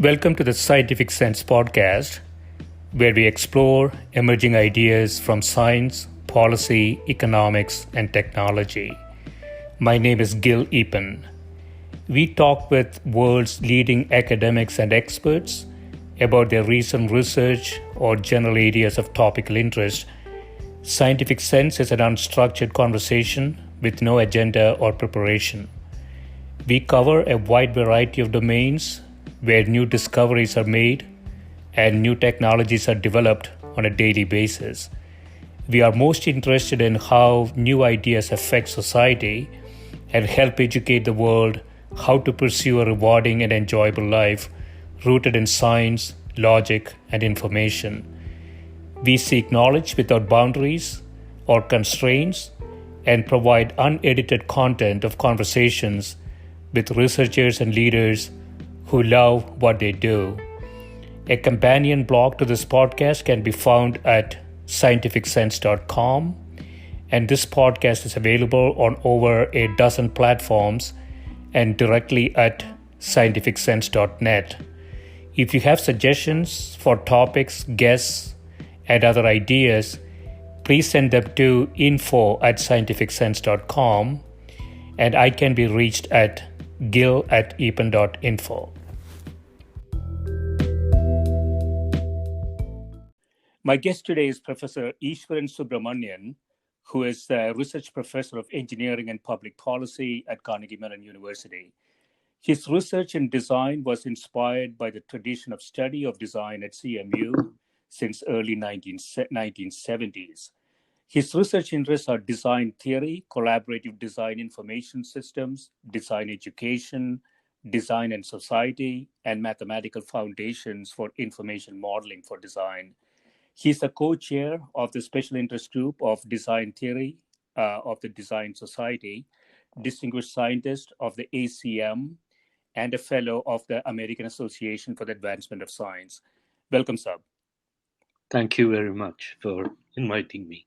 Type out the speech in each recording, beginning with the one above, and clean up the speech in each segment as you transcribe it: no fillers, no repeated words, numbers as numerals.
Welcome to the Scientific Sense podcast, where we explore emerging ideas from science, policy, economics, and technology. My name is Gil Eapen. We talk with world's leading academics and experts about their recent research or general areas of topical interest. Scientific Sense is an unstructured conversation with no agenda or preparation. We cover a wide variety of domains where new discoveries are made and new technologies are developed on a daily basis. We are most interested in how new ideas affect society and help educate the world how to pursue a rewarding and enjoyable life rooted in science, logic, and information. We seek knowledge without boundaries or constraints and provide unedited content of conversations with researchers and leaders who love what they do. A companion blog to this podcast can be found at scientificsense.com, and this podcast is available on over a dozen platforms and directly at scientificsense.net. If you have suggestions for topics, guests, and other ideas, please send them to info@scientificsense.com, and I can be reached at gil@eapen.info. My guest today is Professor Eswaran Subrahmanian, who is a research professor of engineering and public policy at Carnegie Mellon University. His research in design was inspired by the tradition of study of design at CMU since early 1970s. His research interests are design theory, collaborative design information systems, design education, design and society, and mathematical foundations for information modeling for design. He's a co-chair of the Special Interest Group of Design Theory of the Design Society, Distinguished Scientist of the ACM, and a Fellow of the American Association for the Advancement of Science. Welcome, Sab. Thank you very much for inviting me.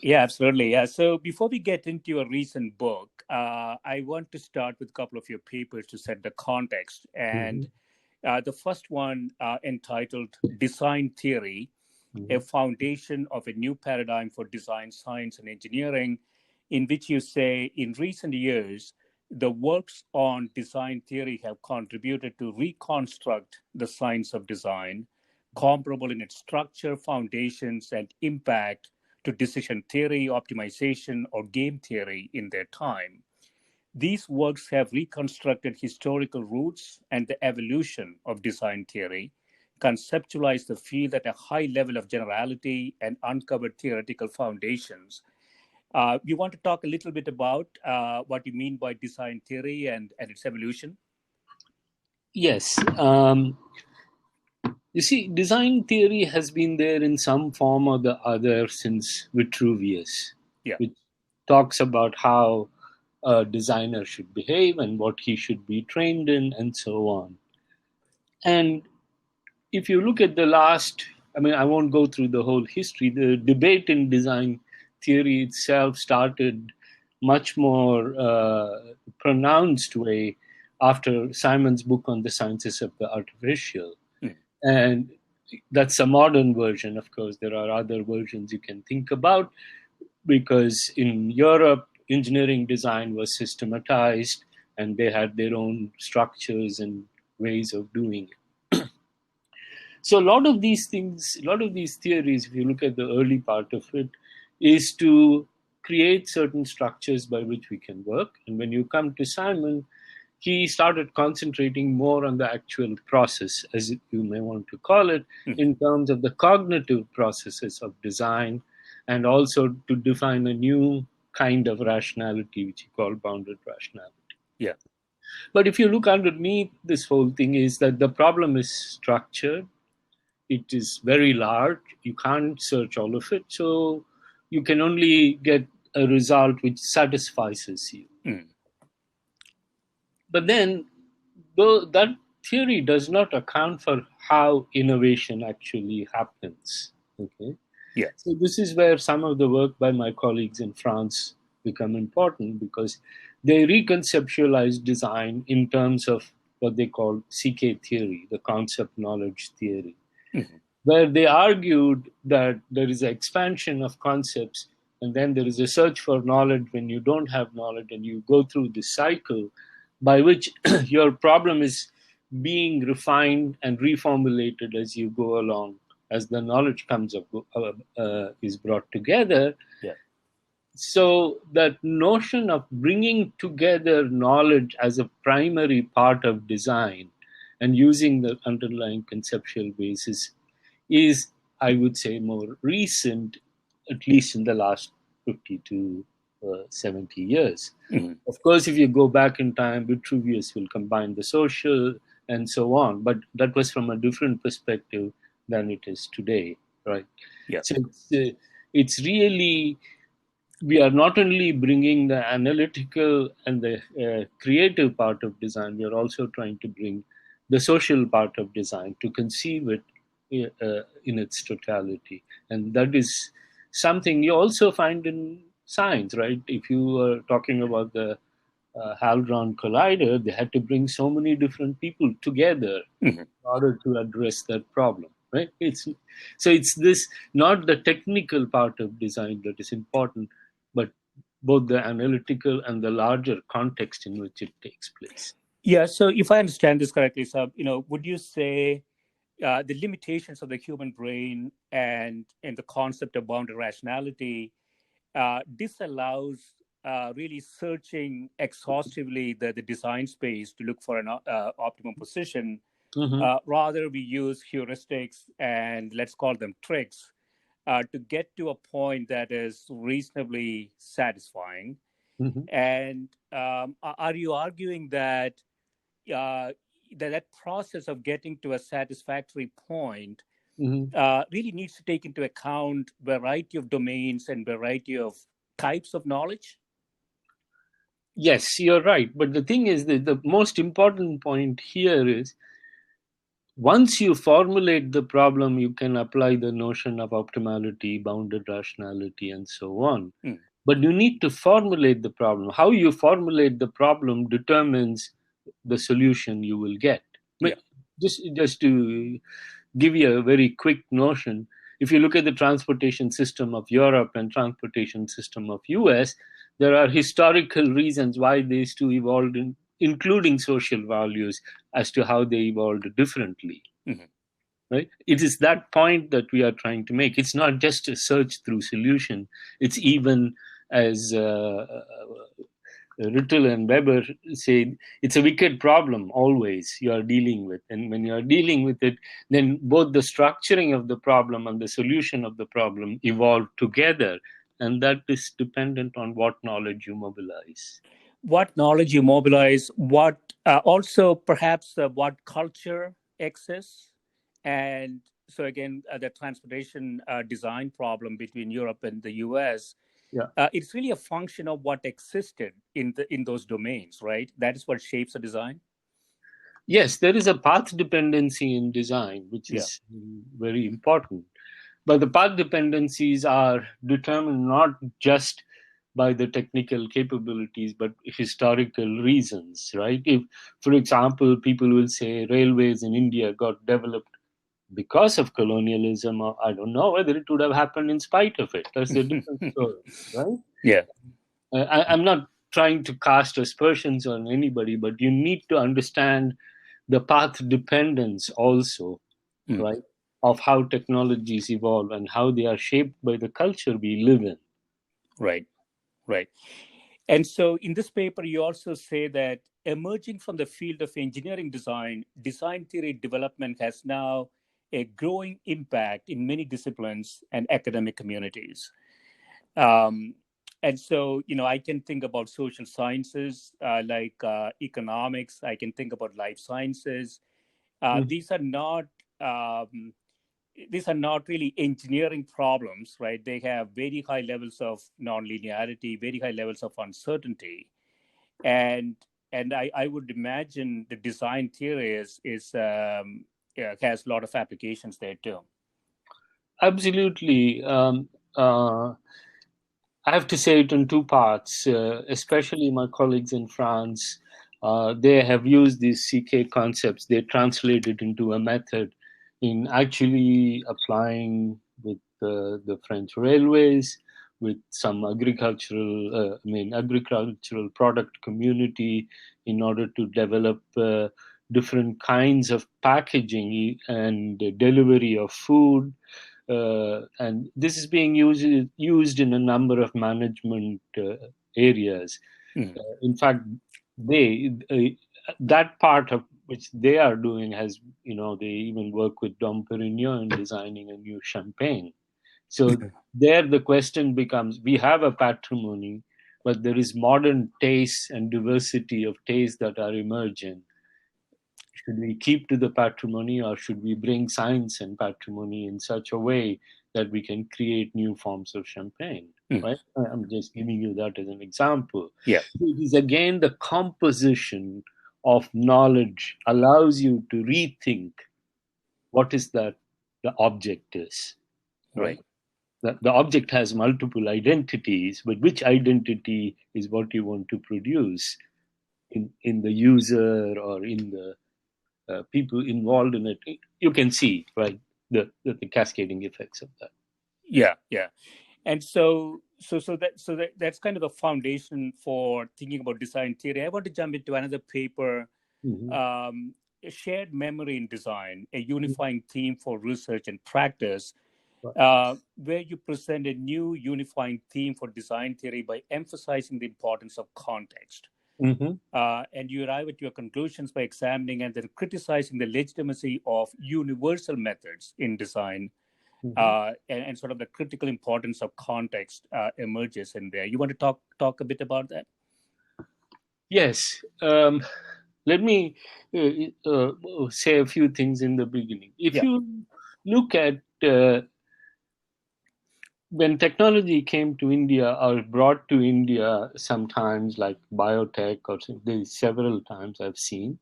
Yeah, absolutely. Yeah. So before we get into your recent book, I want to start with a couple of your papers to set the context. And the first one entitled Design Theory, a foundation of a new paradigm for design, science, and engineering, in which you say, in recent years, the works on design theory have contributed to reconstruct the science of design, comparable in its structure, foundations, and impact to decision theory, optimization, or game theory in their time. These works have reconstructed historical roots and the evolution of design theory, conceptualized the field at a high level of generality, and uncovered theoretical foundations. You want to talk a little bit about what you mean by design theory and its evolution? Yes. You see, design theory has been there in some form or the other since Vitruvius, which talks about how a designer should behave and what he should be trained in and so on. And if you look at the last, I won't go through the whole history. The debate in design theory itself started much more pronounced way after Simon's book on the sciences of the artificial. And that's a modern version. Of course, there are other versions you can think about, because in Europe, engineering design was systematized and they had their own structures and ways of doing it. So a lot of these theories, if you look at the early part of it, is to create certain structures by which we can work. And when you come to Simon, he started concentrating more on the actual process, as you may want to call it, in terms of the cognitive processes of design, and also to define a new kind of rationality, which he called bounded rationality. Yeah. But if you look underneath this whole thing, is that the problem is structured. It is very large. You can't search all of it. So you can only get a result which satisfies you. But then, though that theory does not account for how innovation actually happens. Okay. Yeah. So this is where some of the work by my colleagues in France become important, because they reconceptualize design in terms of what they call CK theory, the concept knowledge theory, where they argued that there is an expansion of concepts and then there is a search for knowledge when you don't have knowledge, and you go through this cycle by which your problem is being refined and reformulated as you go along, as the knowledge comes up, is brought together. Yeah. So that notion of bringing together knowledge as a primary part of design and using the underlying conceptual basis is, I would say, more recent, at least in the last 50 to 70 years. Of course, if you go back in time, Vitruvius will combine the social and so on, but that was from a different perspective than it is today, right? Yeah. So it's really, we are not only bringing the analytical and the creative part of design, we are also trying to bring the social part of design to conceive it in its totality. And that is something you also find in science, right? If you are talking about the Hadron Collider, they had to bring so many different people together in order to address that problem, right? It's this, not the technical part of design that is important, but both the analytical and the larger context in which it takes place. Yeah. So if I understand this correctly, Sab, would you say the limitations of the human brain and the concept of boundary rationality disallows really searching exhaustively the design space to look for an optimum position? Rather, we use heuristics and, let's call them, tricks to get to a point that is reasonably satisfying. And are you arguing that that process of getting to a satisfactory point really needs to take into account variety of domains and variety of types of knowledge? Yes, you're right. But the thing is that the most important point here is, once you formulate the problem, you can apply the notion of optimality, bounded rationality, and so on. But you need to formulate the problem. How you formulate the problem determines the solution you will get. Yeah. Just to give you a very quick notion, if you look at the transportation system of Europe and transportation system of US, there are historical reasons why these two evolved, including social values, as to how they evolved differently. Right? It is that point that we are trying to make. It's not just a search through solution. It's even, as Rittel and Weber say, it's a wicked problem always you are dealing with. And when you are dealing with it, then both the structuring of the problem and the solution of the problem evolve together. And that is dependent on what knowledge you mobilize. What knowledge you mobilize, what also perhaps what culture exists. And so again, the transportation design problem between Europe and the US, it's really a function of what existed in those domains, right? That is what shapes a design. Yes, there is a path dependency in design, which is very important. But the path dependencies are determined not just by the technical capabilities, but historical reasons, right? If, for example, people will say railways in India got developed because of colonialism, or I don't know whether it would have happened in spite of it. That's a different story, right? Yeah. I'm not trying to cast aspersions on anybody, but you need to understand the path dependence also, right, of how technologies evolve and how they are shaped by the culture we live in. Right. And so in this paper, you also say that emerging from the field of engineering design theory development has now a growing impact in many disciplines and academic communities. And so, I can think about social sciences like economics. I can think about life sciences. These are not really engineering problems, right? They have very high levels of nonlinearity, very high levels of uncertainty, and I would imagine the design theory has a lot of applications there too. Absolutely. I have to say it in two parts, especially my colleagues in France They have used these CK concepts. They translate it into a method in actually applying with the French railways, with some agricultural product community, in order to develop different kinds of packaging and delivery of food. And this is being used in a number of management areas. In fact, they that part of which they are doing has, they even work with Dom Perignon in designing a new champagne. So there the question becomes, we have a patrimony, but there is modern tastes and diversity of tastes that are emerging. Should we keep to the patrimony, or should we bring science and patrimony in such a way that we can create new forms of champagne? Right? I'm just giving you that as an example. Yeah. It is again the composition of knowledge allows you to rethink what is that the object is. Right. The object has multiple identities, but which identity is what you want to produce in the user or in the people involved in it? You can see, right, the cascading effects of that. Yeah. And that's kind of the foundation for thinking about design theory. I want to jump into another paper, Shared Memory in Design, a Unifying Theme for Research and Practice, where you present a new unifying theme for design theory by emphasizing the importance of context. And you arrive at your conclusions by examining and then criticizing the legitimacy of universal methods in design. And sort of the critical importance of context emerges in there. You want to talk a bit about that? Yes. Let me say a few things in the beginning. If you look at when technology came to India or brought to India, sometimes like biotech or several times I've seen,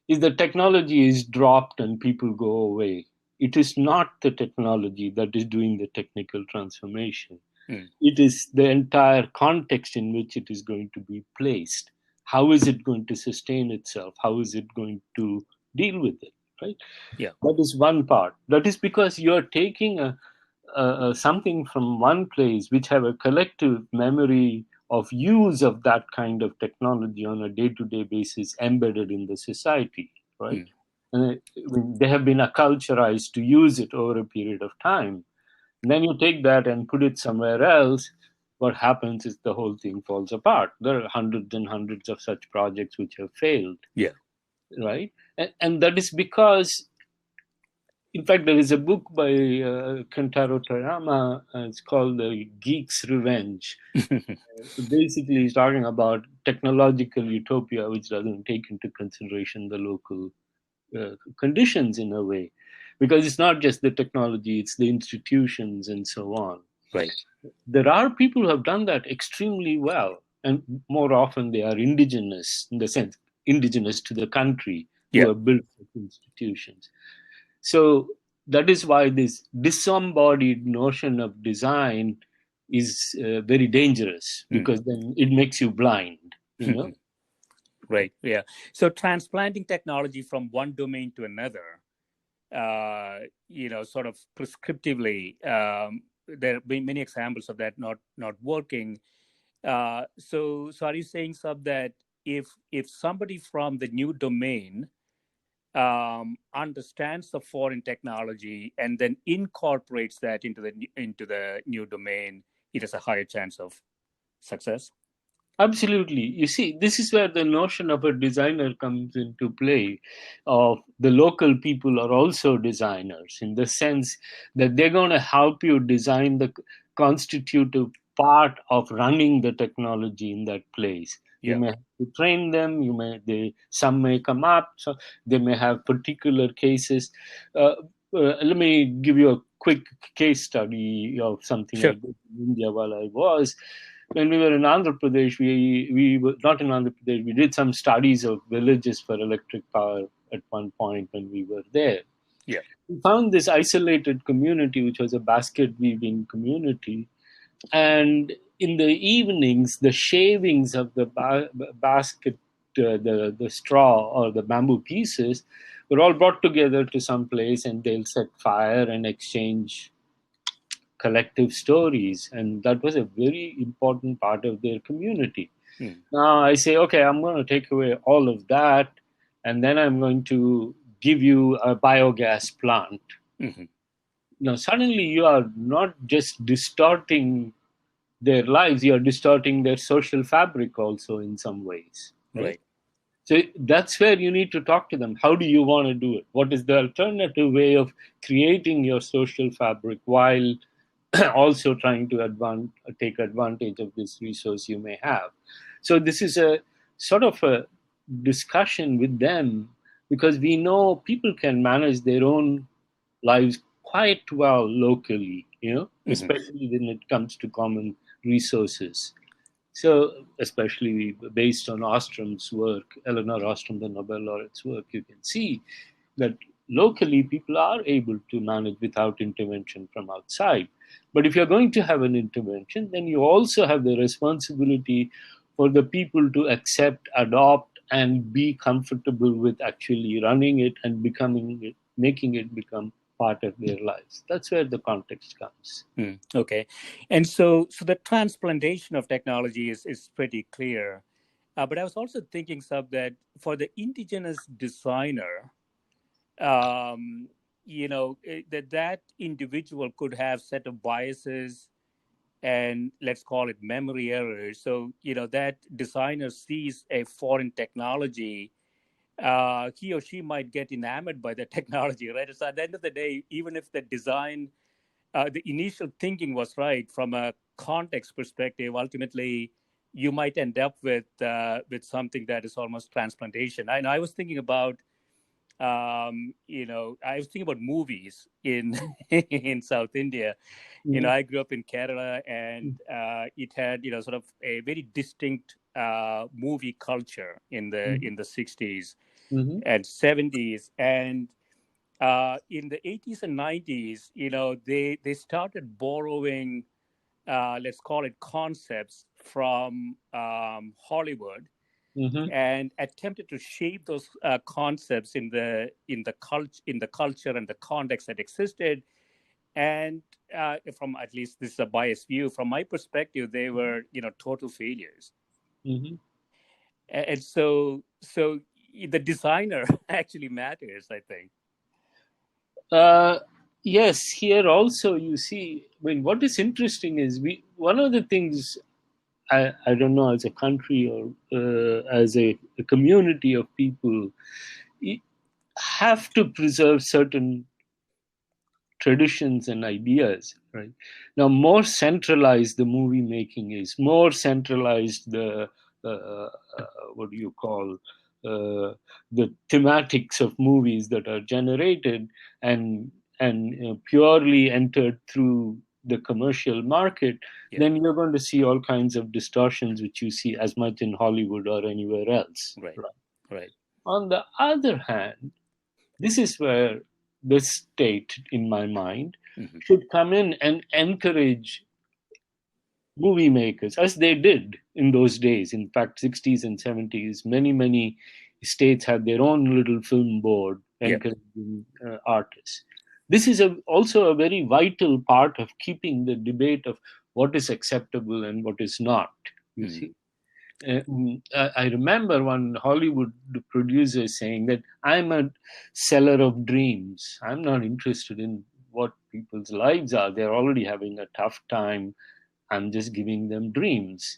is the technology is dropped and people go away. It is not the technology that is doing the technical transformation. It is the entire context in which it is going to be placed. How is it going to sustain itself? How is it going to deal with it? Right? Yeah. That is one part. That is because you're taking something from one place which have a collective memory of use of that kind of technology on a day-to-day basis embedded in the society, right? And they have been acculturized to use it over a period of time. And then you take that and put it somewhere else, what happens is the whole thing falls apart. There are hundreds and hundreds of such projects which have failed. Yeah. Right? And that is because, in fact, there is a book by Kentaro Toriyama. It's called The Geek's Revenge. Basically, he's talking about technological utopia, which doesn't take into consideration the local conditions in a way. Because it's not just the technology, it's the institutions and so on. Right. There are people who have done that extremely well. And more often they are indigenous, in the sense, indigenous to the country, who have built institutions. So that is why this disembodied notion of design is very dangerous, because then it makes you blind, you know? Right. Yeah. So transplanting technology from one domain to another, sort of prescriptively, there have been many examples of that not working. So are you saying, Sub, that if somebody from the new domain understands the foreign technology and then incorporates that into the new domain, it has a higher chance of success? Absolutely. You see, this is where the notion of a designer comes into play. Of the local people are also designers, in the sense that they're going to help you design the constitutive part of running the technology in that place. You may have to train them. Some may come up. So they may have particular cases. Let me give you a quick case study of something I did in India while I was. When we were in Andhra Pradesh, we were not in Andhra Pradesh. We did some studies of villages for electric power at one point when we were there. Yeah. We found this isolated community, which was a basket weaving community. And in the evenings, the shavings of the basket the straw or the bamboo pieces were all brought together to some place, and they'll set fire and exchange collective stories, and that was a very important part of their community. Now I say, okay, I'm going to take away all of that, and then I'm going to give you a biogas plant. Now suddenly you are not just distorting their lives, you are distorting their social fabric also in some ways. Right. So that's where you need to talk to them. How do you want to do it? What is the alternative way of creating your social fabric while also trying to take advantage of this resource you may have? So this is a sort of a discussion with them, because we know people can manage their own lives quite well locally, especially when it comes to common resources. So, especially based on Ostrom's work, Eleanor Ostrom, the Nobel laureate's work, you can see that locally people are able to manage without intervention from outside. But if you're going to have an intervention, then you also have the responsibility for the people to accept, adopt, and be comfortable with actually running it and making it become part of their lives. That's where the context comes. Okay. And so the transplantation of technology is pretty clear. But I was also thinking, Sub, that for the indigenous designer, that individual could have set of biases and let's call it memory errors. So, that designer sees a foreign technology, he or she might get enamored by the technology, right? So at the end of the day, even if the design, the initial thinking was right from a context perspective, ultimately you might end up with something that is almost transplantation. I was thinking about, I was thinking about movies in in South India. I grew up in Kerala, and it had sort of a very distinct movie culture in the 60s and 70s, and in the 80s and 90s, they started borrowing, let's call it concepts from Hollywood, and attempted to shape those concepts in the culture and the context that existed. And from, at least this is a biased view, from my perspective, they were total failures. And so the designer actually matters, I think. Yes, here also you see, what is interesting is one of the things, I don't know, as a country or as a community of people, have to preserve certain traditions and ideas, right? Now, more centralized the movie making is, more centralized the what do you call the thematics of movies that are generated and purely entered through the commercial market, then you're going to see all kinds of distortions, which you see as much in Hollywood or anywhere else. Right. On the other hand, this is where the state, in my mind, should come in and encourage movie makers, as they did in those days. In fact, 60s and 70s, many states had their own little film board encouraging artists. This is also a very vital part of keeping the debate of what is acceptable and what is not, you see. I remember one Hollywood producer saying that I'm a seller of dreams. I'm not interested in what people's lives are. They're already having a tough time. I'm just giving them dreams.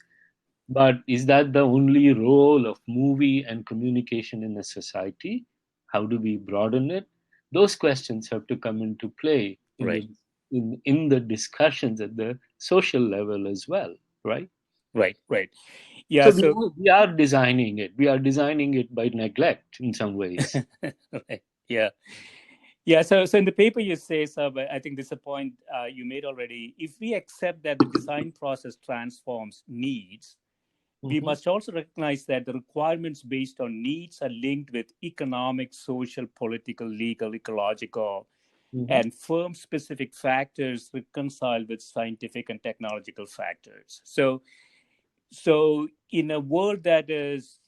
But is that the only role of movie and communication in a society? How do we broaden it? Those questions have to come into play in the discussions at the social level as well, right? Right. Yeah. So we are designing it. We are designing it by neglect in some ways. Right. Yeah. So in the paper you say, Sab, I think this is a point you made already. If we accept that the design process transforms needs, we must also recognize that the requirements based on needs are linked with economic, social, political, legal, ecological, and firm-specific factors reconciled with scientific and technological factors. So in a world that is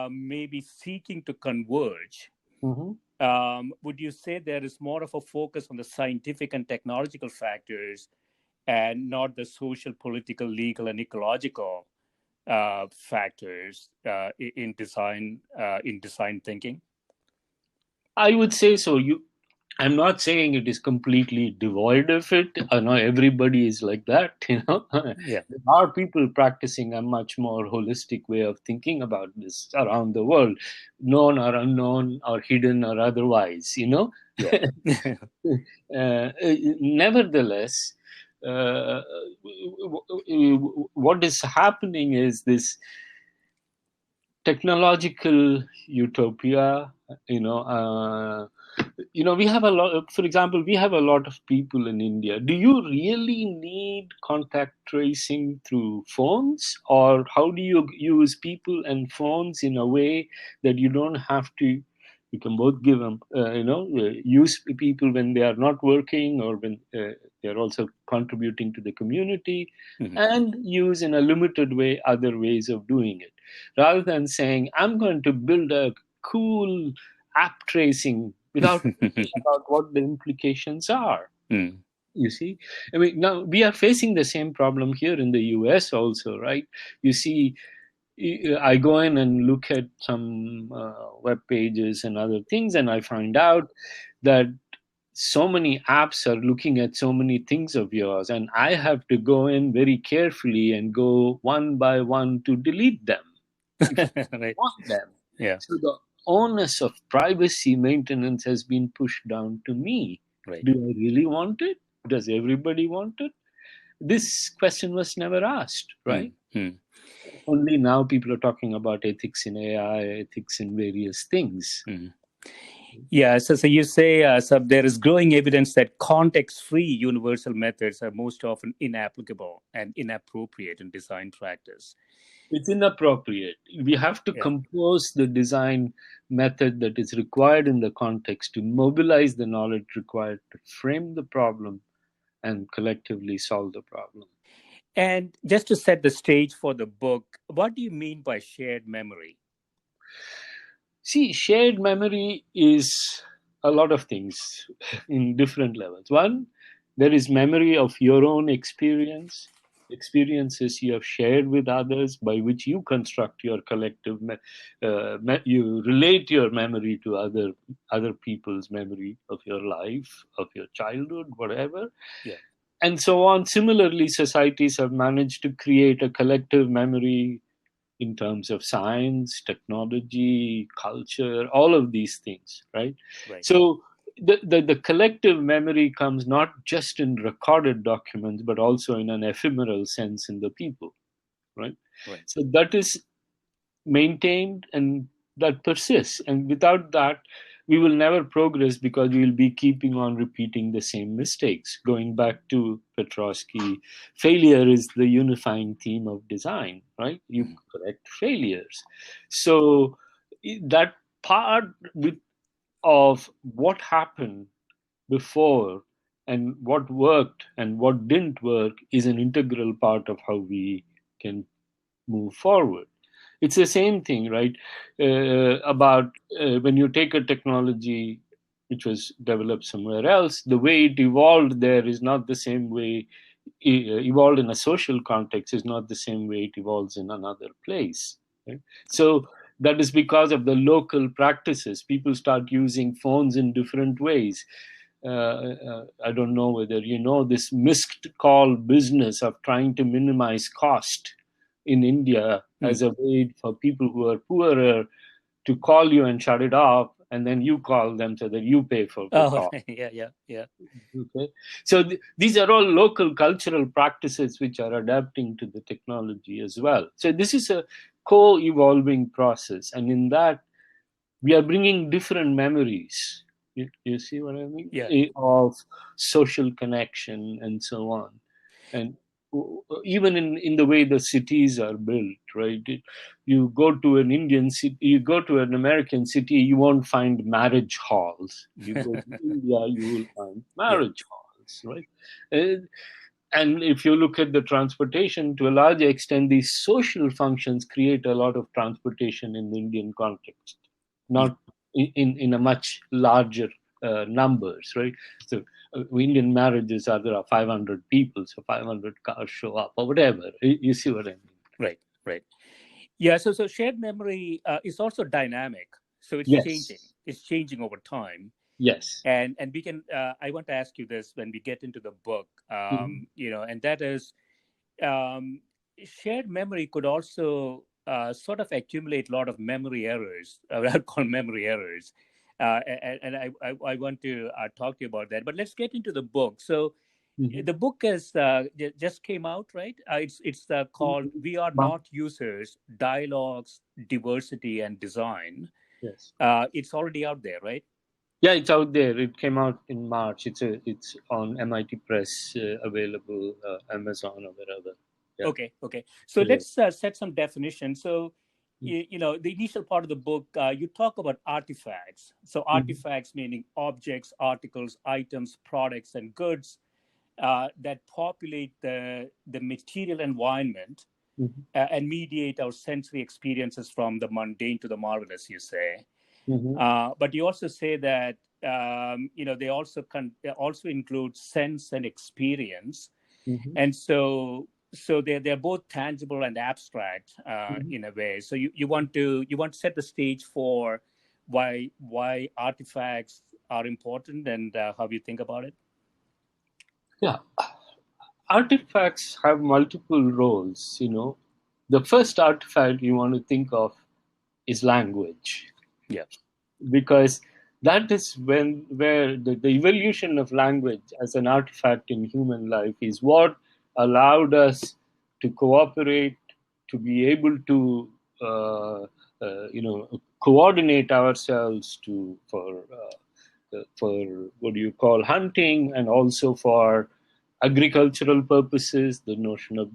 maybe seeking to converge, would you say there is more of a focus on the scientific and technological factors and not the social, political, legal, and ecological factors in design thinking? I would say so. I'm not saying it is completely devoid of it. I know everybody is like that. Yeah. There are people practicing a much more holistic way of thinking about this around the world, known or unknown, or hidden or otherwise. Yeah. Nevertheless, what is happening is this technological utopia. We have a lot. For example, we have a lot of people in India. Do you really need contact tracing through phones, or how do you use people and phones in a way that you don't have to? You can both give them, use people when they are not working or when they are also contributing to the community, and use in a limited way other ways of doing it, rather than saying, I'm going to build a cool app tracing without thinking about what the implications are. You see, I mean, now we are facing the same problem here in the US also, right? You see, I go in and look at some web pages and other things, and I find out that so many apps are looking at so many things of yours, and I have to go in very carefully and go one by one to delete them if I Right. want them. Yeah. So the onus of privacy maintenance has been pushed down to me. Right. Do I really want it? Does everybody want it? This question was never asked, right? Only now people are talking about ethics in AI, ethics in various things. Yeah, so you say so there is growing evidence that context-free universal methods are most often inapplicable and inappropriate in design practice. It's inappropriate. We have to compose the design method that is required in the context to mobilize the knowledge required to frame the problem and collectively solve the problem. And just to set the stage for the book, what do you mean by shared memory? See, shared memory is a lot of things in different levels. One, there is memory of your own experiences you have shared with others, by which you construct your collective, you relate your memory to other people's memory of your life, of your childhood, whatever. Yeah. And so on. Similarly, societies have managed to create a collective memory in terms of science, technology, culture, all of these things, right? So the collective memory comes not just in recorded documents, but also in an ephemeral sense in the people, right? So that is maintained and that persists. And without that, we will never progress, because we will be keeping on repeating the same mistakes. Going back to Petrosky, failure is the unifying theme of design, right? You correct failures. So that part of what happened before and what worked and what didn't work is an integral part of how we can move forward. It's the same thing, right? About when you take a technology which was developed somewhere else, the way it evolved there is not the same way. Evolved in a social context is not the same way it evolves in another place. Right? So that is because of the local practices. People start using phones in different ways. I don't know whether you know this missed call business of trying to minimize cost in India as a way for people who are poorer to call you and shut it off, and then you call them so that you pay for the call. Yeah. Okay. So these are all local cultural practices which are adapting to the technology as well. So this is a co-evolving process, and in that we are bringing different memories. You see what I mean? Yeah. Of social connection and so on. And even in the way the cities are built, right? You go to an Indian city, you go to an American city, you won't find marriage halls. You go to India, you will find marriage halls, right? And if you look at the transportation, to a large extent, these social functions create a lot of transportation in the Indian context, not in a much larger numbers, right? So Indian marriages there are 500 people, so 500 cars show up or whatever. You see what I mean? Right. Yeah, so shared memory is also dynamic. So it's changing. It's changing over time. Yes. And we can. I want to ask you this when we get into the book. And that is, shared memory could also sort of accumulate a lot of memory errors. I call memory errors, and I want to talk to you about that. But let's get into the book. So. The book is just came out, right? It's called "We Are Not Users: Dialogues, Diversity, and Design." Yes. It's already out there, right? Yeah, it's out there. It came out in March. It's on MIT Press, available, Amazon or wherever. Yeah. Okay. So let's set some definition. So, the initial part of the book, you talk about artifacts. So artifacts meaning objects, articles, items, products, and goods that populate the material environment and mediate our sensory experiences from the mundane to the marvelous, you say. But you also say that they also include sense and experience, and so they're both tangible and abstract in a way. So you want to set the stage for why artifacts are important and how you think about it. Yeah, artifacts have multiple roles. The first artifact you want to think of is language. Yeah, because that is where the evolution of language as an artifact in human life is what allowed us to cooperate, to be able to coordinate ourselves for what do you call hunting, and also for agricultural purposes, the notion of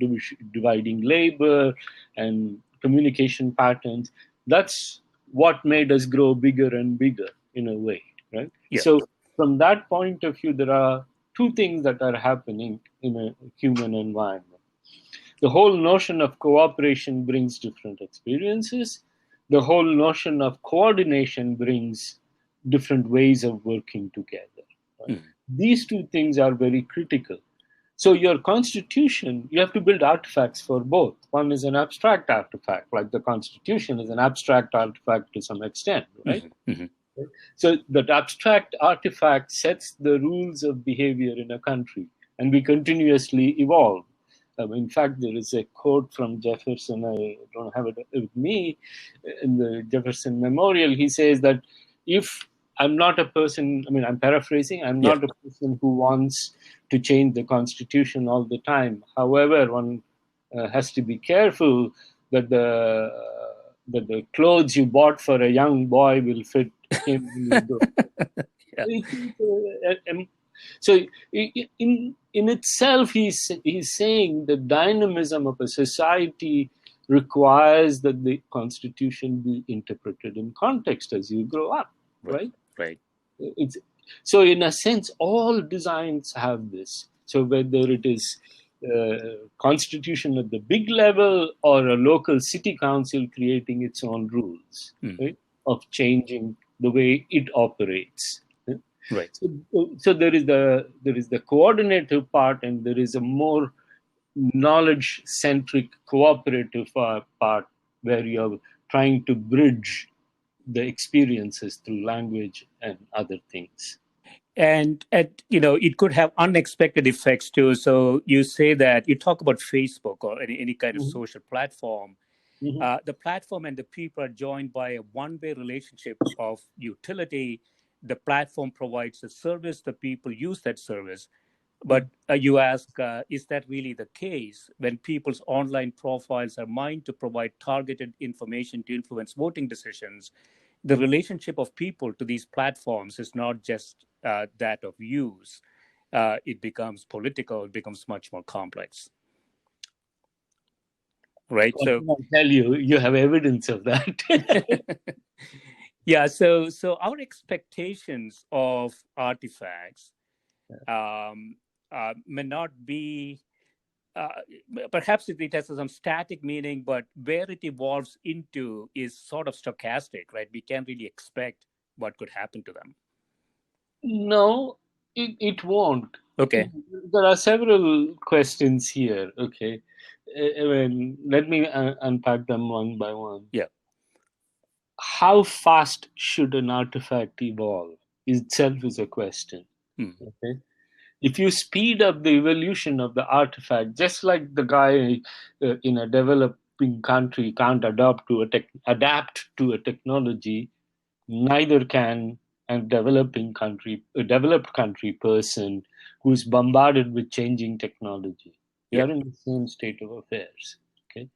dividing labor and communication patterns. That's what made us grow bigger and bigger in a way, right? Yeah. So from that point of view, there are two things that are happening in a human environment. The whole notion of cooperation brings different experiences. The whole notion of coordination brings different ways of working together. Right? These two things are very critical. So your constitution, you have to build artifacts for both. One is an abstract artifact, like the constitution is an abstract artifact to some extent, right? So that abstract artifact sets the rules of behavior in a country, and we continuously evolve. In fact, there is a quote from Jefferson, I don't have it with me, in the Jefferson Memorial. He says that if I'm not a person, I'm paraphrasing, I'm not a person who wants to change the constitution all the time. However, one has to be careful that the clothes you bought for a young boy will fit him. So in itself, he's saying the dynamism of a society requires that the constitution be interpreted in context as you grow up, right? Right. So in a sense, all designs have this. So whether it is constitution at the big level or a local city council creating its own rules, right, of changing the way it operates. Right. So there is the coordinative part, and there is a more knowledge-centric cooperative part where you're trying to bridge the experiences through language and other things. And it could have unexpected effects too. So you say that you talk about Facebook or any kind of social platform. The platform and the people are joined by a one-way relationship of utility. The platform provides a service, the people use that service. But you ask, is that really the case when people's online profiles are mined to provide targeted information to influence voting decisions? The relationship of people to these platforms is not just that of use. It becomes political, it becomes much more complex. Right. So I'll tell you have evidence of that. Yeah. So our expectations of artifacts may not be perhaps it has some static meaning, but where it evolves into is sort of stochastic, right? We can't really expect what could happen to them. No, it won't. Okay. There are several questions here. Okay. Let me unpack them one by one. Yeah. How fast should an artifact evolve itself is a question. Okay. If you speed up the evolution of the artifact, just like the guy in a developing country can't adapt to a technology, neither can a developed country person who's bombarded with changing technology. We are in the same state of affairs. Okay.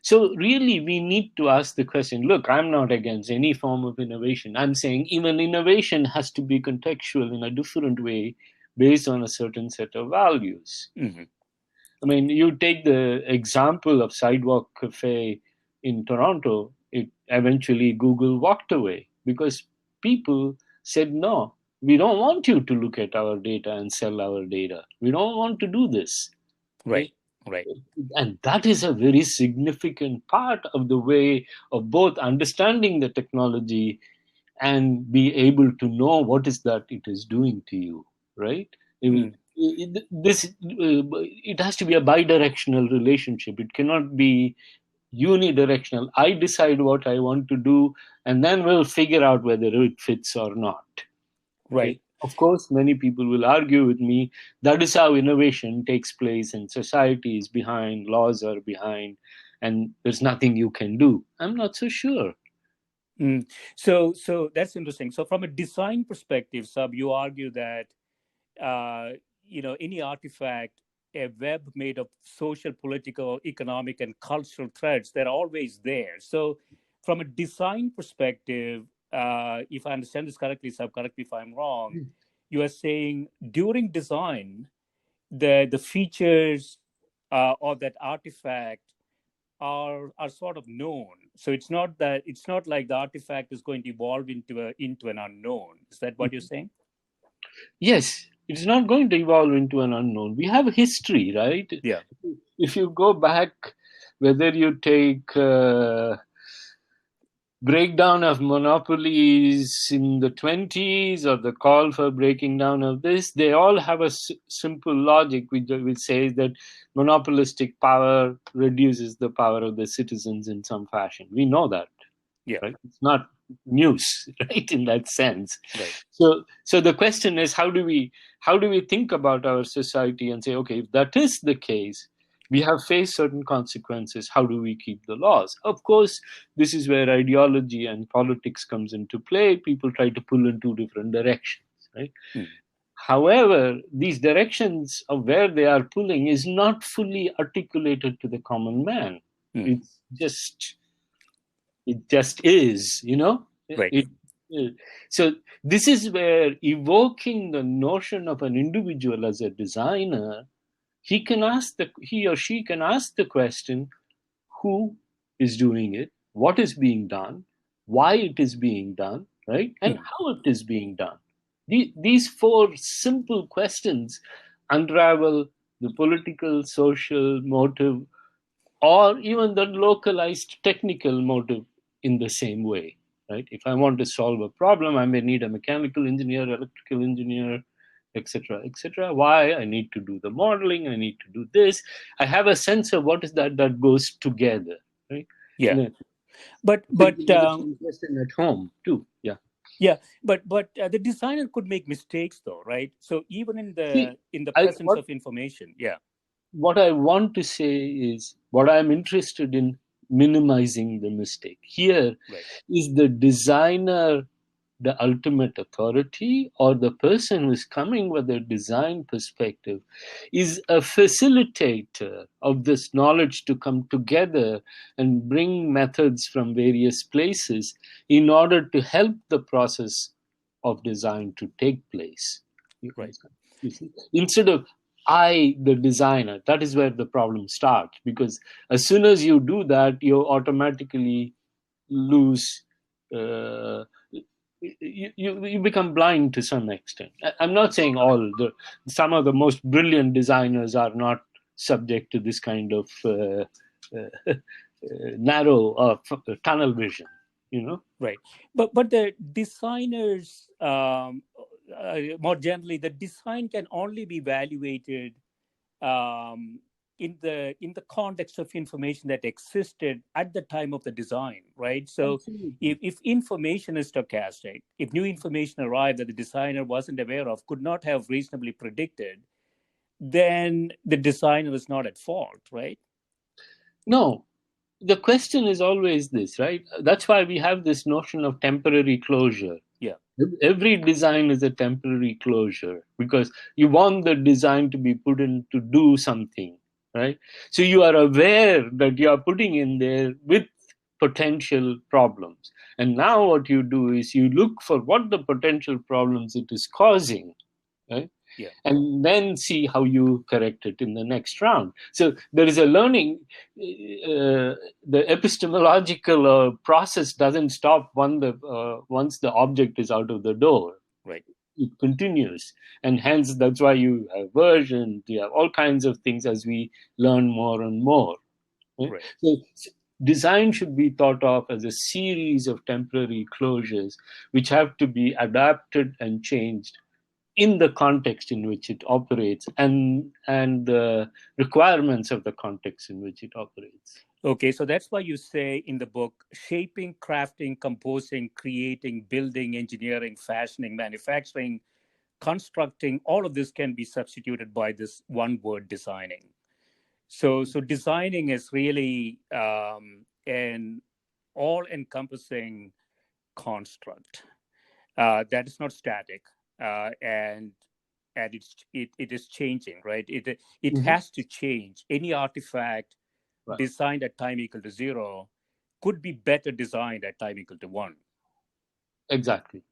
So really we need to ask the question, look, I'm not against any form of innovation. I'm saying even innovation has to be contextual in a different way based on a certain set of values. Mm-hmm. I mean, you take the example of Sidewalk Cafe in Toronto, eventually Google walked away because people said, no, we don't want you to look at our data and sell our data. We don't want to do this. Right. And that is a very significant part of the way of both understanding the technology and be able to know what is that it is doing to you, right? It has to be a bi-directional relationship. It cannot be unidirectional. I decide what I want to do, and then we'll figure out whether it fits or not. Right. Of course, many people will argue with me that is how innovation takes place, and society is behind, laws are behind, and there's nothing you can do. I'm not so sure. So that's interesting. So from a design perspective, Sub, you argue that any artifact, a web made of social, political, economic, and cultural threads, they're always there. So from a design perspective, if I understand this correctly, Sub, correct me if I'm wrong, you are saying during design, the features of that artifact are sort of known. So it's not like the artifact is going to evolve into an unknown. Is that what you're saying? Yes, it's not going to evolve into an unknown. We have history, right? Yeah. If you go back, whether you take breakdown of monopolies in the 20s or the call for breaking down of this, they all have a simple logic which says that monopolistic power reduces the power of the citizens in some fashion. We know that. Yeah. Right? It's not news, right, in that sense. Right. So the question is, how do we think about our society and say, okay, if that is the case, we have faced certain consequences. How do we keep the laws? Of course, this is where ideology and politics comes into play. People try to pull in two different directions, right? However, these directions of where they are pulling is not fully articulated to the common man. It just is, Right. So this is where evoking the notion of an individual as a designer, he or she can ask the question, who is doing it, what is being done, why it is being done, right, and how it is being done. These four simple questions unravel the political, social motive, or even the localized technical motive in the same way, right? If I want to solve a problem, I may need a mechanical engineer, electrical engineer, etc., etc. Why? I need to do the modeling, I need to do this. I have a sense of what is that goes together, right? Yeah. But question at home too. Yeah, but the designer could make mistakes, though, right? So even in the presence of information, yeah. What I want to say is, what I'm interested in minimizing the mistake. Here is the designer the ultimate authority, or the person who is coming with a design perspective is a facilitator of this knowledge to come together and bring methods from various places in order to help the process of design to take place. Right. You see? Instead of I, the designer, that is where the problem starts, because as soon as you do that, you automatically lose you become blind to some extent. I'm not saying some of the most brilliant designers are not subject to this kind of narrow tunnel vision, Right. But the designers, more generally, the design can only be evaluated in the context of information that existed at the time of the design, right? So if information is stochastic, if new information arrived that the designer wasn't aware of, could not have reasonably predicted, then the designer is not at fault, right? No. The question is always this, right? That's why we have this notion of temporary closure. Yeah. Every design is a temporary closure because you want the design to be put in to do something, right? So you are aware that you are putting in there with potential problems. And now what you do is you look for what the potential problems it is causing, right? Yeah. And then see how you correct it in the next round. So there is a learning. The epistemological process doesn't stop once the object is out of the door. Right. It continues, and hence that's why you have versions. You have all kinds of things as we learn more and more. Right? So design should be thought of as a series of temporary closures which have to be adapted and changed in the context in which it operates and the requirements of the context in which it operates. Okay, so that's why you say in the book, shaping, crafting, composing, creating, building, engineering, fashioning, manufacturing, constructing, all of this can be substituted by this one word, designing. So designing is really an all-encompassing construct that is not static, and it is changing, right? It has to change. Any artifact designed at time equal to 0 could be better designed at time equal to 1. Exactly.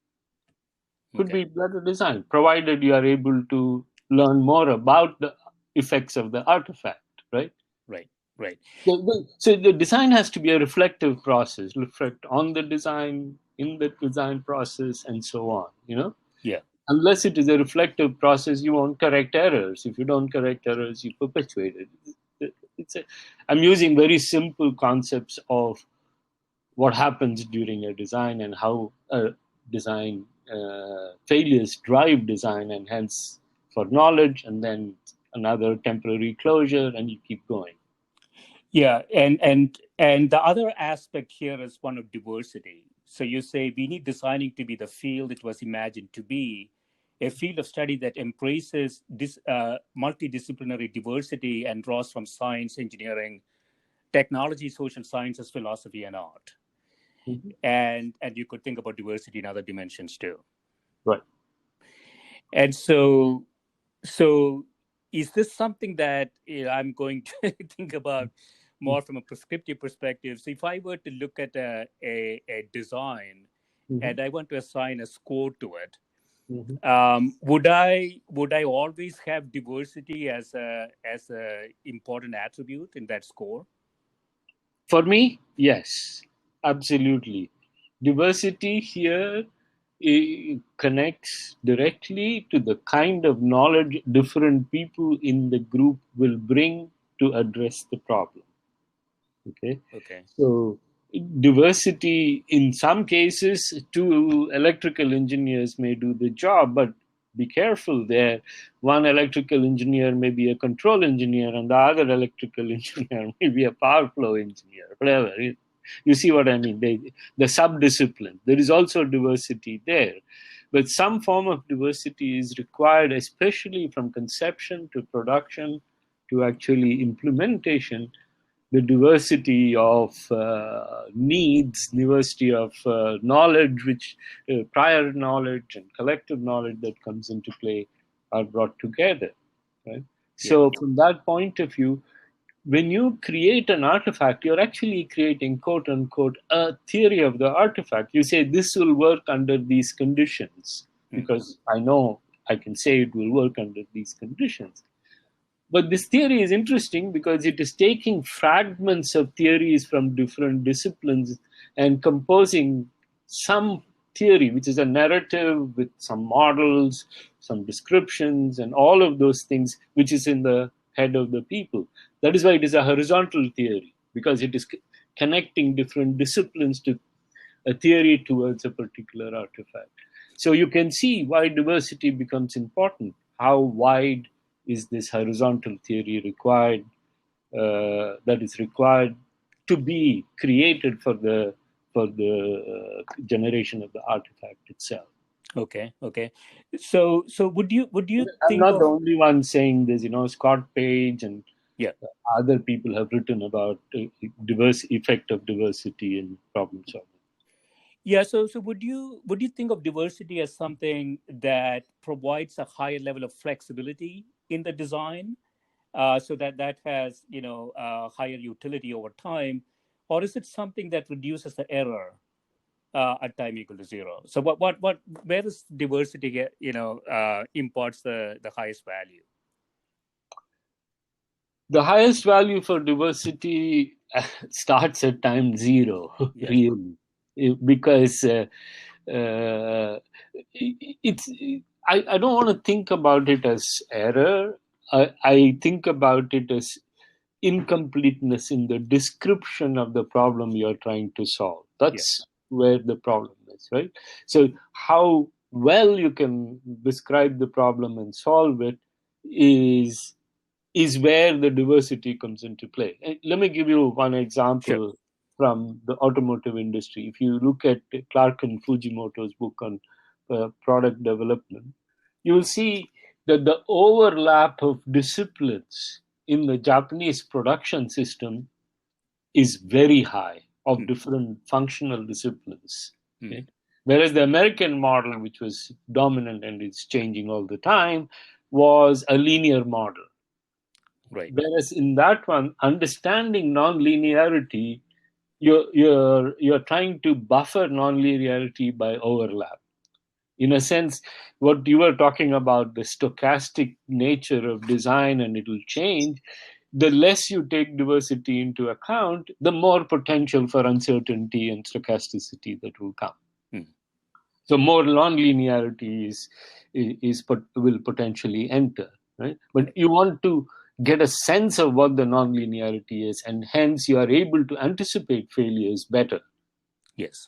Could be better designed, provided you are able to learn more about the effects of the artifact, right? Right. So the design has to be a reflective process, reflect on the design, in the design process, and so on, Yeah. Unless it is a reflective process, you won't correct errors. If you don't correct errors, you perpetuate it. I'm using very simple concepts of what happens during a design and how design failures drive design, and hence for knowledge, and then another temporary closure, and you keep going. Yeah, and the other aspect here is one of diversity. So you say we need designing to be the field it was imagined to be, a field of study that embraces this multidisciplinary diversity and draws from science, engineering, technology, social sciences, philosophy, and art. And you could think about diversity in other dimensions too. Right. And so is this something that I'm going to think about more from a prescriptive perspective? So if I were to look at a design and I want to assign a score to it, would I always have diversity as a important attribute in that score? For me, yes, absolutely. Diversity here connects directly to the kind of knowledge different people in the group will bring to address the problem. Okay. So diversity, in some cases, 2 electrical engineers may do the job, but be careful there. One electrical engineer may be a control engineer, and the other electrical engineer may be a power flow engineer, whatever. You see what I mean? The subdiscipline. There is also diversity there. But some form of diversity is required, especially from conception to production to actually implementation. The diversity of needs, diversity of knowledge, which prior knowledge and collective knowledge that comes into play are brought together. Right? So from that point of view, when you create an artifact, you're actually creating, quote unquote, a theory of the artifact. You say this will work under these conditions because I know I can say it will work under these conditions. But this theory is interesting because it is taking fragments of theories from different disciplines and composing some theory, which is a narrative with some models, some descriptions, and all of those things, which is in the head of the people. That is why it is a horizontal theory, because it is connecting different disciplines to a theory towards a particular artifact. So you can see why diversity becomes important. How wide is this horizontal theory required, that is required to be created for the generation of the artifact itself. Okay. So would you I'm think not the only one saying this. Scott Page and other people have written about diverse effect of diversity in problem solving. Yeah. So would you think of diversity as something that provides a higher level of flexibility in the design, so that has higher utility over time, or is it something that reduces the error at time equal to zero? So where does diversity get imparts the highest value? The highest value for diversity starts at time zero, really, because it's. I don't want to think about it as error. I think about it as incompleteness in the description of the problem you're trying to solve. That's where the problem is, right? So how well you can describe the problem and solve it is where the diversity comes into play. And let me give you one example from the automotive industry. If you look at Clark and Fujimoto's book on product development, you will see that the overlap of disciplines in the Japanese production system is very high, of different functional disciplines. Okay? Whereas the American model, which was dominant and it's changing all the time, was a linear model. Right. Whereas in that one, understanding non-linearity, you're trying to buffer non-linearity by overlap. In a sense, what you were talking about, the stochastic nature of design and it will change, the less you take diversity into account, the more potential for uncertainty and stochasticity that will come. So more non-linearity will potentially enter, right? But you want to get a sense of what the non-linearity is, and hence you are able to anticipate failures better. Yes.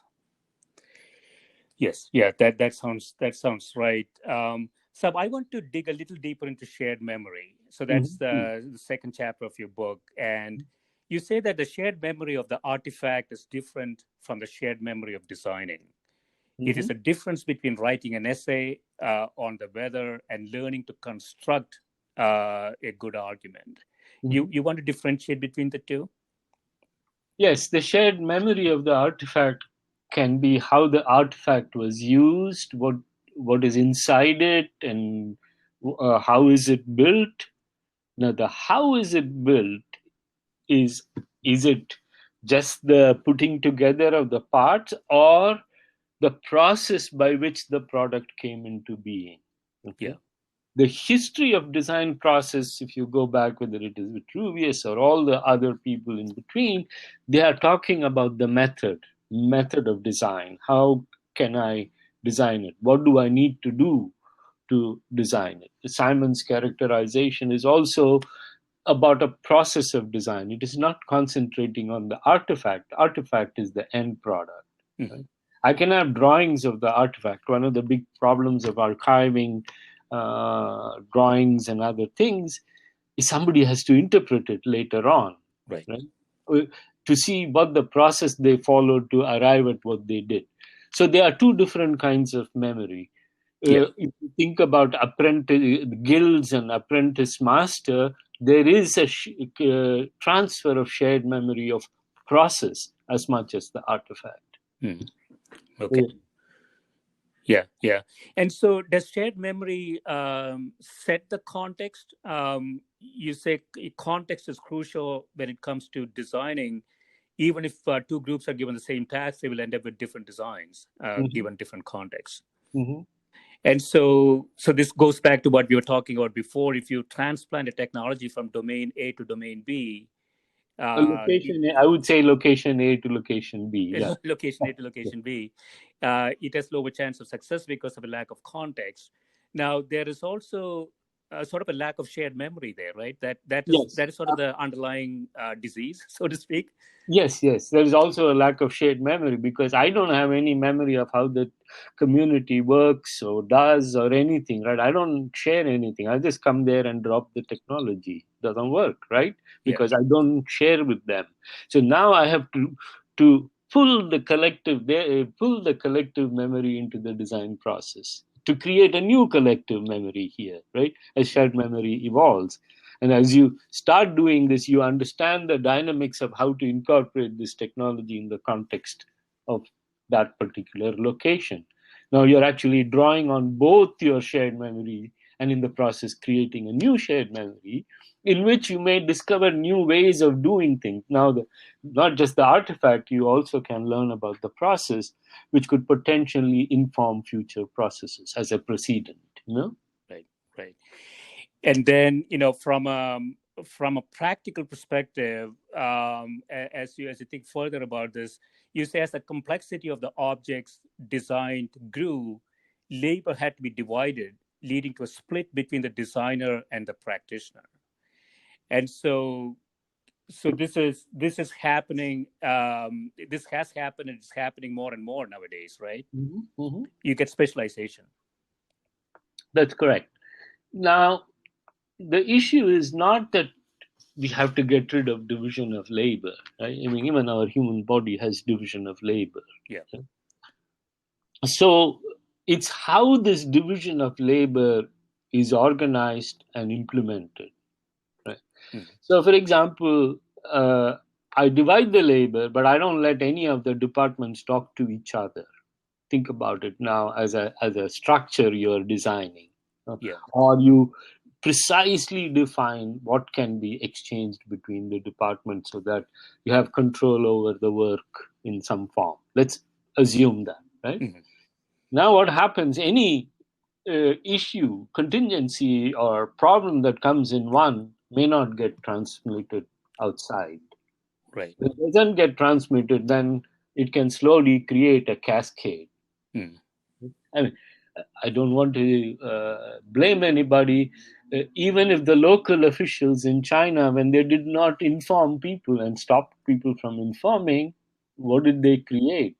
Yeah, that sounds right. So I want to dig a little deeper into shared memory. So that's the second chapter of your book, and you say that the shared memory of the artifact is different from the shared memory of designing. It is a difference between writing an essay on the weather and learning to construct a good argument. You want to differentiate between the two? Yes, the shared memory of the artifact can be how the artifact was used, what is inside it, and how is it built. Now, the how is it built is it just the putting together of the parts, or the process by which the product came into being? Okay. The history of design process, if you go back, whether it is Vitruvius or all the other people in between, they are talking about the method of design. How can I design it? What do I need to do to design it? Simon's characterization is also about a process of design. It is not concentrating on the artifact. Artifact is the end product. Right? I can have drawings of the artifact. One of the big problems of archiving drawings and other things is somebody has to interpret it later on, right? To see what the process they followed to arrive at what they did. So there are two different kinds of memory. If you think about apprentice guilds and apprentice master, there is a transfer of shared memory of process as much as the artifact. Okay. Yeah. And so does shared memory set the context? You say context is crucial when it comes to designing. Even if two groups are given the same task, they will end up with different designs, given different contexts. And so this goes back to what we were talking about before. If you transplant a technology from domain A to domain B, I would say location A to location B. Yeah. Location A to location B, it has lower chance of success because of a lack of context. Now, there is also sort of a lack of shared memory there, right? That Yes. is sort of the underlying disease, so to speak. Yes, yes. There is also a lack of shared memory because I don't have any memory of how the community works or does or anything, right? I don't share anything. I just come there and drop the technology. Doesn't work, right? Because I don't share with them. So now I have to pull the collective memory into the design process to create a new collective memory here, right? As shared memory evolves. And as you start doing this, you understand the dynamics of how to incorporate this technology in the context of that particular location. Now you're actually drawing on both your shared memory and in the process creating a new shared memory in which you may discover new ways of doing things. Now, not just the artifact, you also can learn about the process, which could potentially inform future processes as a precedent, Right, right. And then, from a practical perspective, as you think further about this, you say as the complexity of the objects designed grew, labor had to be divided, leading to a split between the designer and the practitioner. And so this is happening. This has happened, and it's happening more and more nowadays, right? Mm-hmm. Mm-hmm. You get specialization. That's correct. Now, the issue is not that we have to get rid of division of labor, right? I mean, even our human body has division of labor. Yeah. Right? So it's how this division of labor is organized and implemented, right? Mm-hmm. So, for example, I divide the labor, but I don't let any of the departments talk to each other. Think about it now as a structure you're designing. Yeah. Or you precisely define what can be exchanged between the departments so that you have control over the work in some form. Let's assume that, right? Mm-hmm. Now what happens, any issue, contingency, or problem that comes in one may not get transmitted outside. Right. If it doesn't get transmitted, then it can slowly create a cascade. I mean, I don't want to blame anybody. Even if the local officials in China, when they did not inform people and stop people from informing, what did they create?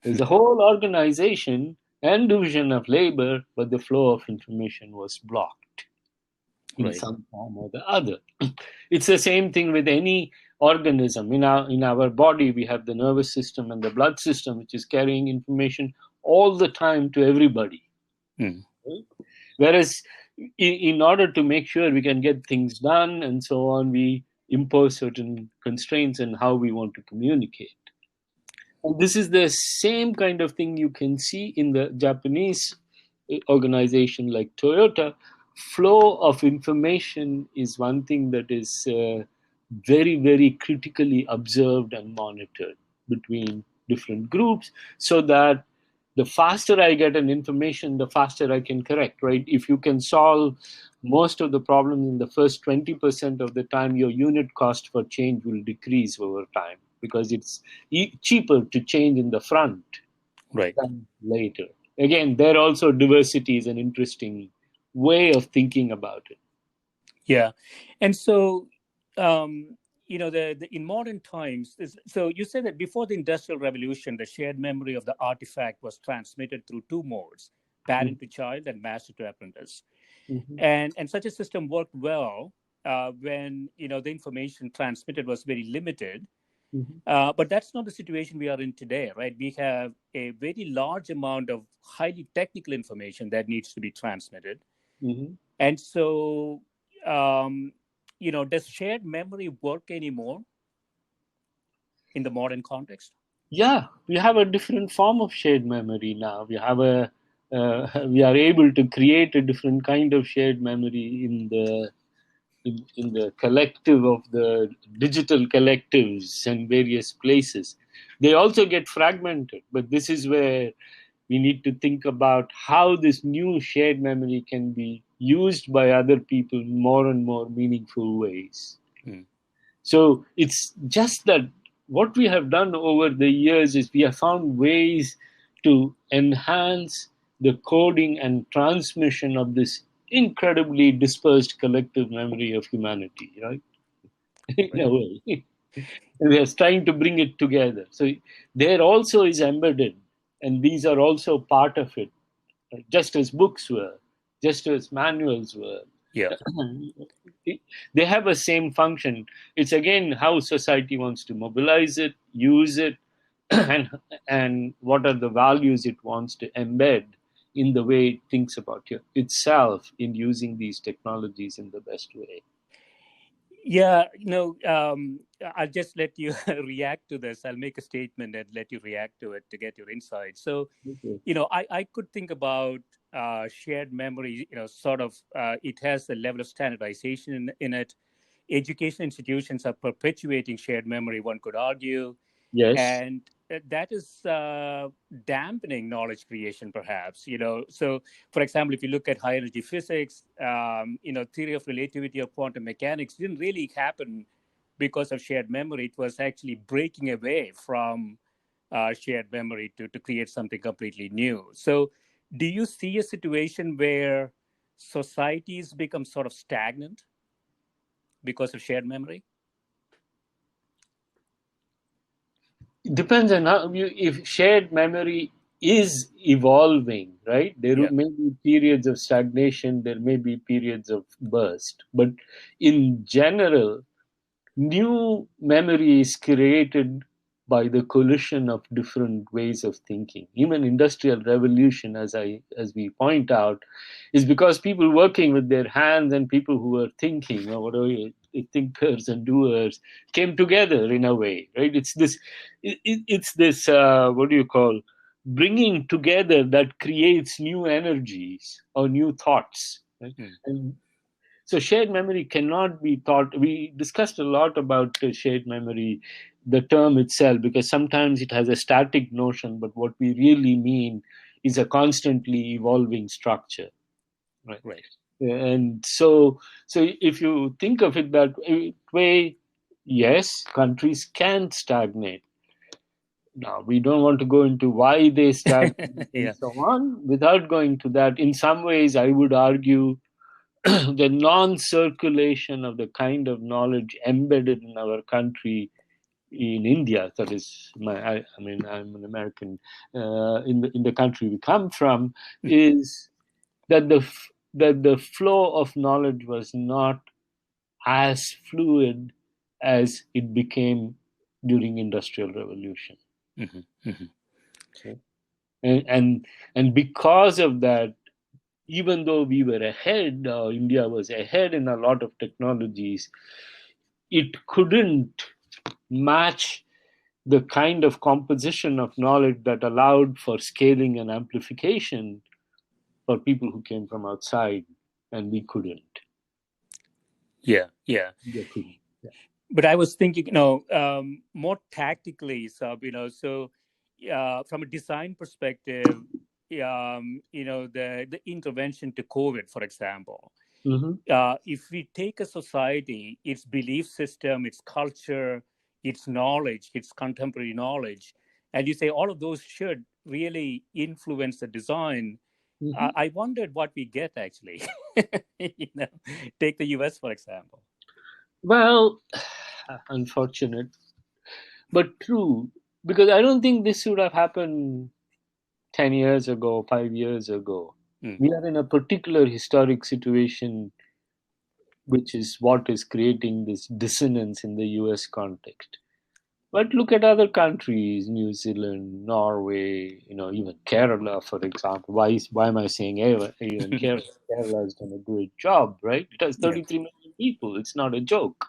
There's a whole organization and division of labor, but the flow of information was blocked in some form or the other. It's the same thing with any organism. In our body, we have the nervous system and the blood system, which is carrying information all the time to everybody. Right? Whereas in order to make sure we can get things done and so on, we impose certain constraints on how we want to communicate. And this is the same kind of thing you can see in the Japanese organization like Toyota. Flow of information is one thing that is very, very critically observed and monitored between different groups, so that the faster I get an information, the faster I can correct, right? If you can solve most of the problems in the first 20% of the time, your unit cost for change will decrease over time because it's cheaper to change in the front than later. Again, there also diversity is an interesting way of thinking about it. Yeah. And so, in modern times, so you said that before the Industrial Revolution, the shared memory of the artifact was transmitted through two modes, parent to child and master to apprentice. And such a system worked well when, the information transmitted was very limited. But that's not the situation we are in today, right? We have a very large amount of highly technical information that needs to be transmitted. And so, does shared memory work anymore in the modern context? Yeah, we have a different form of shared memory now. We are able to create a different kind of shared memory in the collective of the digital collectives and various places. They also get fragmented, but this is where we need to think about how this new shared memory can be used by other people in more and more meaningful ways. So it's just that what we have done over the years is we have found ways to enhance the coding and transmission of this incredibly dispersed collective memory of humanity, right? In a way. We are trying to bring it together. So there also is embedded, and these are also part of it, just as books were, just as manuals were. Yeah. They have a same function. It's again how society wants to mobilize it, use it, and what are the values it wants to embed in the way it thinks about itself in using these technologies in the best way. Yeah, I'll just let you react to this. I'll make a statement and let you react to it to get your insight. So, Okay. I could think about shared memory, sort of, it has a level of standardization in it. Education institutions are perpetuating shared memory, one could argue. Yes. And that is dampening knowledge creation, perhaps. So for example, if you look at high energy physics, theory of relativity or quantum mechanics didn't really happen because of shared memory. It was actually breaking away from shared memory to create something completely new. So do you see a situation where societies become sort of stagnant because of shared memory? Depends on how if shared memory is evolving, right? There Yeah. may be periods of stagnation, there may be periods of burst, but in general, new memory is created by the collision of different ways of thinking. Even industrial revolution, as we point out, is because people working with their hands and people who are thinking, or whatever, thinkers and doers, came together in a way, right? It's this what do you call, bringing together that creates new energies or new thoughts, right? And so shared memory cannot be thought. We discussed a lot about shared memory, the term itself, because sometimes it has a static notion, but what we really mean is a constantly evolving structure, right? Right. And so if you think of it that way, yes, countries can stagnate. Now, we don't want to go into why they stagnate and Yeah. so on. Without going to that, in some ways, I would argue the non-circulation of the kind of knowledge embedded in our country in India, that is, I mean, I'm an American, in the country we come from, is that the flow of knowledge was not as fluid as it became during industrial revolution. Mm-hmm. Mm-hmm. Okay? And because of that, even though we were ahead, India was ahead in a lot of technologies, it couldn't match the kind of composition of knowledge that allowed for scaling and amplification for people who came from outside, and we couldn't. Yeah. Yeah. We couldn't. Yeah. But I was thinking, more tactically, so from a design perspective, the intervention to COVID, for example, Mm-hmm. if we take a society, its belief system, its culture, its knowledge, its contemporary knowledge, and you say all of those should really influence the design, Mm-hmm. I wondered what we get actually. Take the US, for example. Well, unfortunate, but true, because I don't think this would have happened 10 years ago, 5 years ago. Mm. We are in a particular historic situation, which is what is creating this dissonance in the US context. But look at other countries, New Zealand, Norway, even Kerala, for example. Why am I saying even Kerala? Kerala has done a great job, right? It has Yeah. 33 million people. It's not a joke.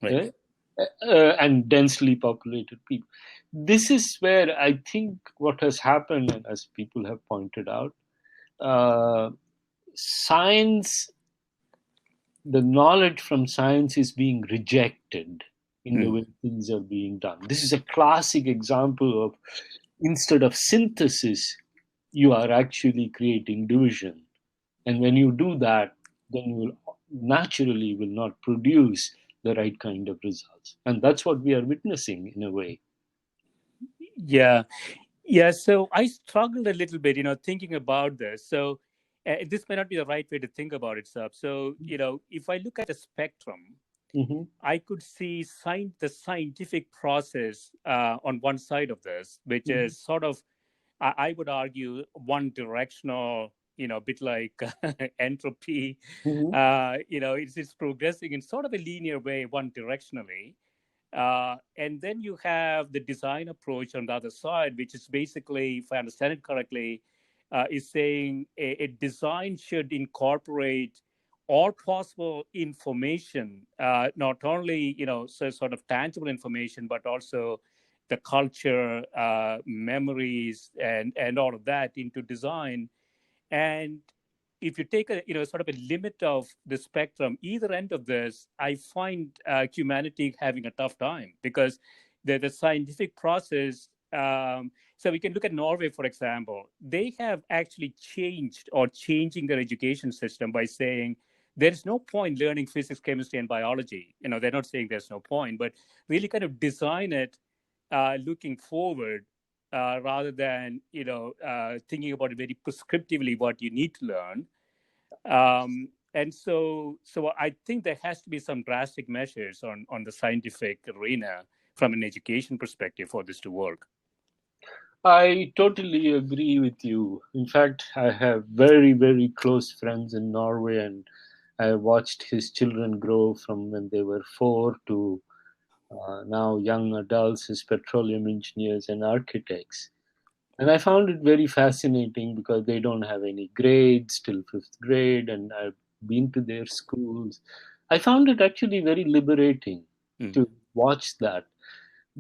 Right. Right? And densely populated people. This is where I think what has happened, and as people have pointed out, science, the knowledge from science is being rejected in the way things are being done. This is a classic example of, instead of synthesis, you are actually creating division. And when you do that, then you will naturally will not produce the right kind of results. And that's what we are witnessing in a way. Yeah. Yeah. So I struggled a little bit, thinking about this. So this may not be the right way to think about it, sir. So, if I look at a spectrum, I could see the scientific process on one side of this, which is sort of, I would argue, one directional, a bit like entropy. It's progressing in sort of a linear way, one directionally. And then you have the design approach on the other side, which is basically, if I understand it correctly, is saying a design should incorporate all possible information, not only sort of tangible information, but also the culture, memories, and all of that into design. And if you take a sort of a limit of the spectrum, either end of this, I find humanity having a tough time, because the scientific process. So we can look at Norway, for example. They have actually changing their education system by saying there is no point learning physics, chemistry, and biology. They're not saying there's no point, but really kind of design it looking forward, rather than thinking about it very prescriptively what you need to learn. And so I think there has to be some drastic measures on the scientific arena from an education perspective for this to work. I totally agree with you. In fact, I have very, very close friends in Norway, and I watched his children grow from when they were 4 to now young adults as petroleum engineers and architects. And I found it very fascinating because they don't have any grades till 5th grade, and I've been to their schools. I found it actually very liberating to watch that,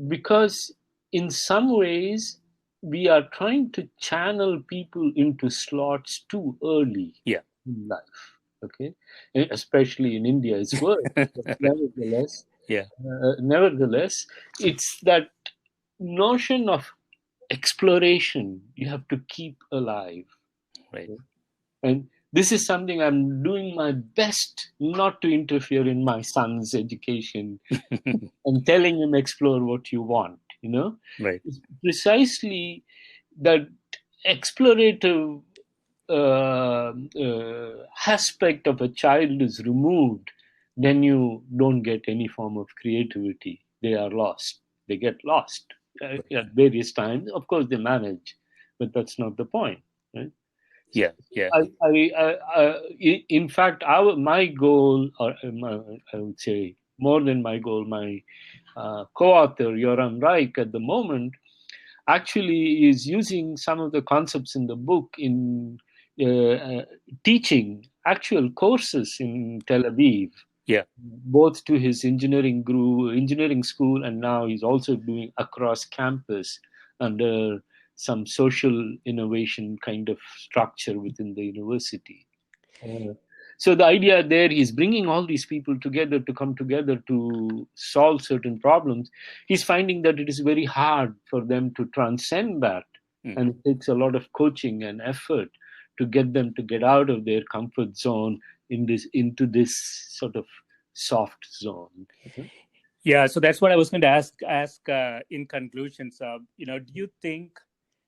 because in some ways we are trying to channel people into slots too early in life. Okay, especially in India, it's worse. Nevertheless, nevertheless, it's that notion of exploration you have to keep alive. Right. Okay? And this is something I'm doing my best not to interfere in my son's education and telling him explore what you want, Right. It's precisely that explorative aspect of a child is removed, then you don't get any form of creativity. They are lost. They get lost at various times. Of course, they manage, but that's not the point, right? Yeah. In fact, my goal, or I would say more than my goal, my co-author Yoram Reich at the moment actually is using some of the concepts in the book in teaching actual courses in Tel Aviv. Yeah. Both to his engineering school, and now he's also doing across campus under some social innovation kind of structure within the university. So the idea there is bringing all these people together to come together to solve certain problems. He's finding that it is very hard for them to transcend that. And it takes a lot of coaching and effort to get them to get out of their comfort zone into this sort of soft zone. Yeah, so that's what I was going to ask in conclusion. So, do you think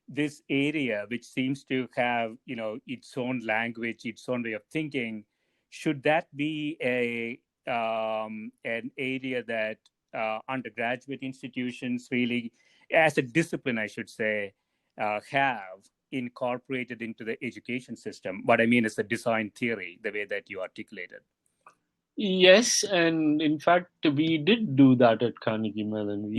this area, which seems to have, its own language, its own way of thinking, should that be an area that undergraduate institutions really, as a discipline, I should say, have incorporated into the education system? What I mean is the design theory, the way that you articulated. Yes, and in fact, we did do that at Carnegie Mellon.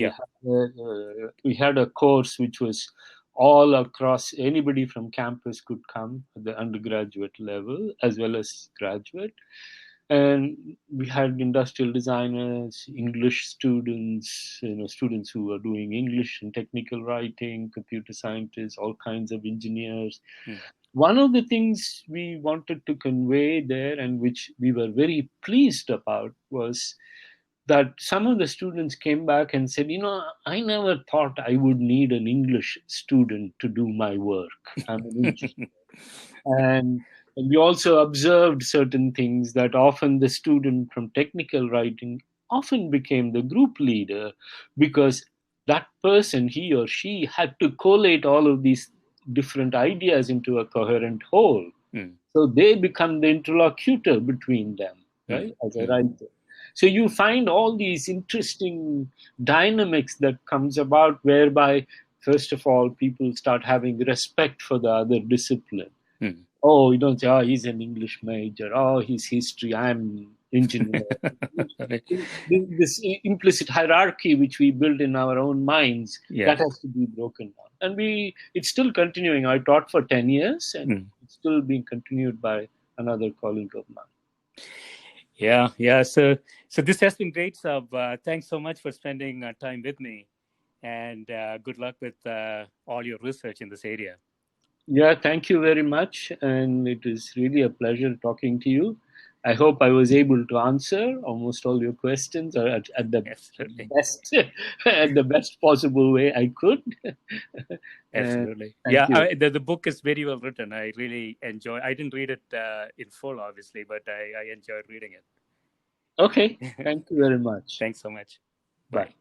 We had a course which was all across. Anybody from campus could come at the undergraduate level as well as graduate. And we had industrial designers, English students, students who are doing English and technical writing, computer scientists, all kinds of engineers. One of the things we wanted to convey there, and which we were very pleased about, was that some of the students came back and said, I never thought I would need an English student to do my work. I'm an engineer. And we also observed certain things, that often the student from technical writing often became the group leader, because that person, he or she, had to collate all of these different ideas into a coherent whole. So they become the interlocutor between them, right, as a writer. So you find all these interesting dynamics that comes about, whereby, first of all, people start having respect for the other discipline. Oh, you don't say, oh, he's an English major. Oh, he's history. I'm engineer. This implicit hierarchy which we build in our own minds, that has to be broken down. And it's still continuing. I taught for 10 years and it's still being continued by another colleague of mine. Yeah. So this has been great, Sab. Thanks so much for spending time with me, and good luck with all your research in this area. Yeah, thank you very much. And it is really a pleasure talking to you. I hope I was able to answer almost all your questions at the best at the best possible way I could. Absolutely. Yeah, the book is very well written. I really enjoy. I didn't read it in full, obviously, but I enjoyed reading it. Okay. Thank you very much. Thanks so much. Bye.